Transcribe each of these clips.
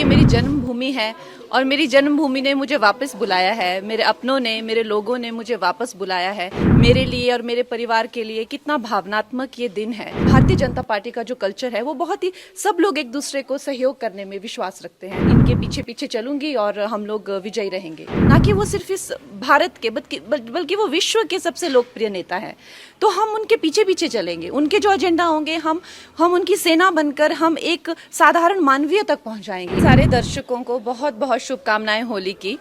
ये मेरी जन्मभूमि है और मेरी जन्मभूमि ने मुझे वापस बुलाया है। मेरे अपनों ने, मेरे लोगों ने मुझे वापस बुलाया है। मेरे लिए और मेरे परिवार के लिए कितना भावनात्मक ये दिन है। भारतीय जनता पार्टी का जो कल्चर है वो बहुत ही, सब लोग एक दूसरे को सहयोग करने में विश्वास रखते हैं। इनके पीछे पीछे चलूंगी और हम लोग विजयी रहेंगे। ना कि वो सिर्फ इस भारत के बल्कि वो विश्व के सबसे लोकप्रिय नेता है। तो हम उनके पीछे पीछे चलेंगे। उनके जो एजेंडा होंगे हम उनकी सेना बनकर हम एक साधारण मानवीय तक पहुंचाएंगे। सारे दर्शकों को बहुत बहुत शुभकामनाएं होली की।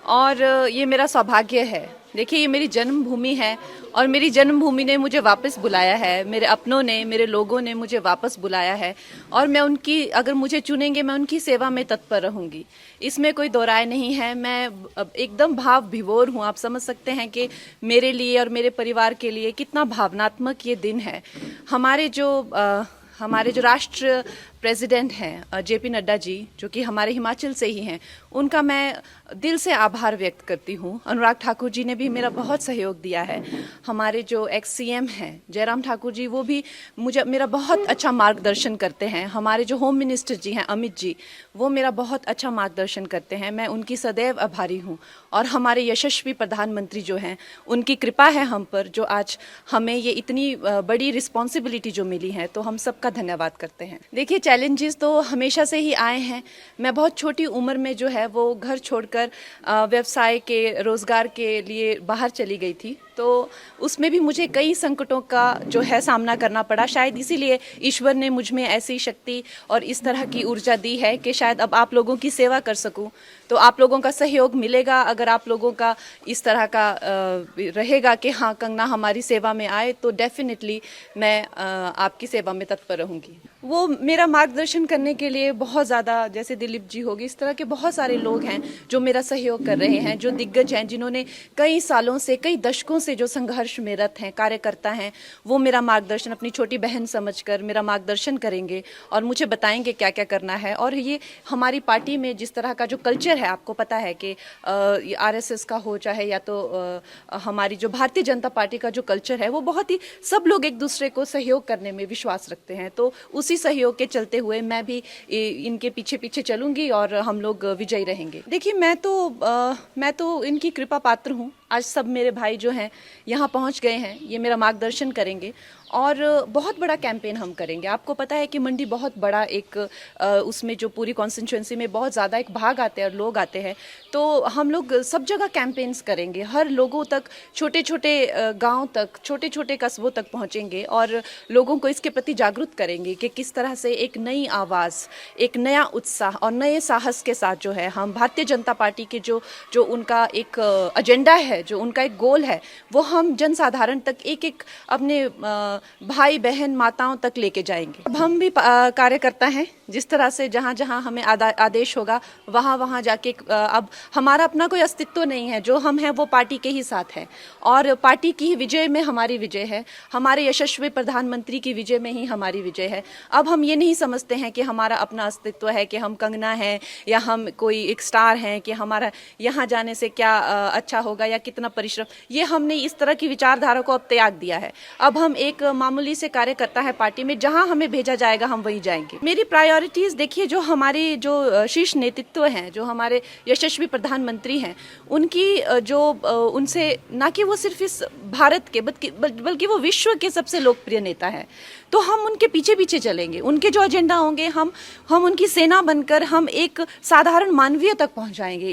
और ये मेरा सौभाग्य है। देखिए, ये मेरी जन्मभूमि है और मेरी जन्मभूमि ने मुझे वापस बुलाया है। मेरे अपनों ने, मेरे लोगों ने मुझे वापस बुलाया है और मैं उनकी, अगर मुझे चुनेंगे, मैं उनकी सेवा में तत्पर रहूंगी। इसमें कोई दो राय नहीं है। मैं एकदम भाव विभोर हूँ। आप समझ सकते हैं कि मेरे लिए और मेरे परिवार के लिए कितना भावनात्मक ये दिन है। हमारे जो राष्ट्र प्रेसिडेंट हैं जेपी नड्डा जी, जो कि हमारे हिमाचल से ही हैं, उनका मैं दिल से आभार व्यक्त करती हूँ। अनुराग ठाकुर जी ने भी मेरा बहुत सहयोग दिया है। हमारे जो एक्स सीएम हैं जयराम ठाकुर जी, वो भी मेरा बहुत अच्छा मार्गदर्शन करते हैं। हमारे जो होम मिनिस्टर जी हैं अमित जी, वो मेरा बहुत अच्छा मार्गदर्शन करते हैं। मैं उनकी सदैव आभारी हूँ। और हमारे यशस्वी प्रधानमंत्री जो हैं, उनकी कृपा है हम पर, जो आज हमें ये इतनी बड़ी रिस्पॉन्सिबिलिटी जो मिली है, तो हम सबका धन्यवाद करते हैं। देखिए, चैलेंजेस तो हमेशा से ही आए हैं। मैं बहुत छोटी उम्र में जो है वो घर छोड़कर व्यवसाय के, रोजगार के लिए बाहर चली गई थी। तो उसमें भी मुझे कई संकटों का जो है सामना करना पड़ा। शायद इसीलिए ईश्वर ने मुझ में ऐसी शक्ति और इस तरह की ऊर्जा दी है कि शायद अब आप लोगों की सेवा कर सकूं। तो आप लोगों का सहयोग मिलेगा। अगर आप लोगों का इस तरह का रहेगा कि हाँ, कंगना हमारी सेवा में आए, तो डेफिनेटली मैं आपकी सेवा में तत्पर रहूंगी। वो मेरा मार्गदर्शन करने के लिए बहुत ज़्यादा, जैसे दिलीप जी होगी, इस तरह के बहुत सारे लोग हैं जो मेरा सहयोग कर रहे हैं, जो दिग्गज हैं, जिन्होंने कई सालों से, कई दशकों से जो संघर्ष में रत हैं, कार्यकर्ता हैं, वो मेरा मार्गदर्शन अपनी छोटी बहन समझकर मेरा मार्गदर्शन करेंगे और मुझे बताएंगे क्या क्या करना है। और ये हमारी पार्टी में जिस तरह का जो कल्चर है, आपको पता है कि आरएसएस का हो चाहे या तो हमारी जो भारतीय जनता पार्टी का जो कल्चर है, वो बहुत ही, सब लोग एक दूसरे को सहयोग करने में विश्वास रखते हैं। तो उसी सहयोग के चलते हुए मैं भी इनके पीछे पीछे चलूंगी और हम लोग विजयी रहेंगे। देखिए, मैं तो इनकी कृपा पात्र हूँ। आज सब मेरे भाई जो हैं यहाँ पहुँच गए हैं, ये मेरा मार्गदर्शन करेंगे और बहुत बड़ा कैंपेन हम करेंगे। आपको पता है कि मंडी बहुत बड़ा एक, उसमें जो पूरी कॉन्स्टिट्यूंसी में बहुत ज़्यादा एक भाग आते हैं और लोग आते हैं। तो हम लोग सब जगह कैंपेन्स करेंगे, हर लोगों तक, छोटे छोटे गांव तक, छोटे छोटे कस्बों तक पहुंचेंगे और लोगों को इसके प्रति जागरूक करेंगे कि किस तरह से एक नई आवाज़, एक नया उत्साह और नए साहस के साथ जो है हम भारतीय जनता पार्टी के जो उनका एक एजेंडा है, जो उनका एक गोल है, वो हम जनसाधारण तक, एक एक अपने भाई बहन माताओं तक लेके जाएंगे। अब हम भी कार्यकर्ता हैं। जिस तरह से जहाँ जहाँ हमें आदेश होगा, वहाँ वहाँ जाके, अब हमारा अपना कोई अस्तित्व नहीं है। जो हम हैं वो पार्टी के ही साथ हैं और पार्टी की विजय में हमारी विजय है। हमारे यशस्वी प्रधानमंत्री की विजय में ही हमारी विजय है। अब हम ये नहीं समझते हैं कि हमारा अपना अस्तित्व है, कि हम कंगना हैं या हम कोई एक स्टार हैं, कि हमारा यहाँ जाने से क्या अच्छा होगा या कितना परिश्रम। ये हमने इस तरह की विचारधारा को अब त्याग दिया है। अब हम एक मामूली से कार्यकर्ता है पार्टी में, जहां हमें भेजा जाएगा हम वहीं जाएंगे। मेरी प्रायोरिटीज देखिए, जो हमारी जो शीर्ष नेतृत्व हैं, जो हमारे यशस्वी प्रधानमंत्री हैं, उनकी उनसे, ना कि वो सिर्फ इस भारत के बल्कि वो विश्व के सबसे लोकप्रिय नेता है। तो हम उनके पीछे पीछे चलेंगे। उनके जो एजेंडा होंगे हम उनकी सेना बनकर हम एक साधारण मानवीय तक पहुंचाएंगे।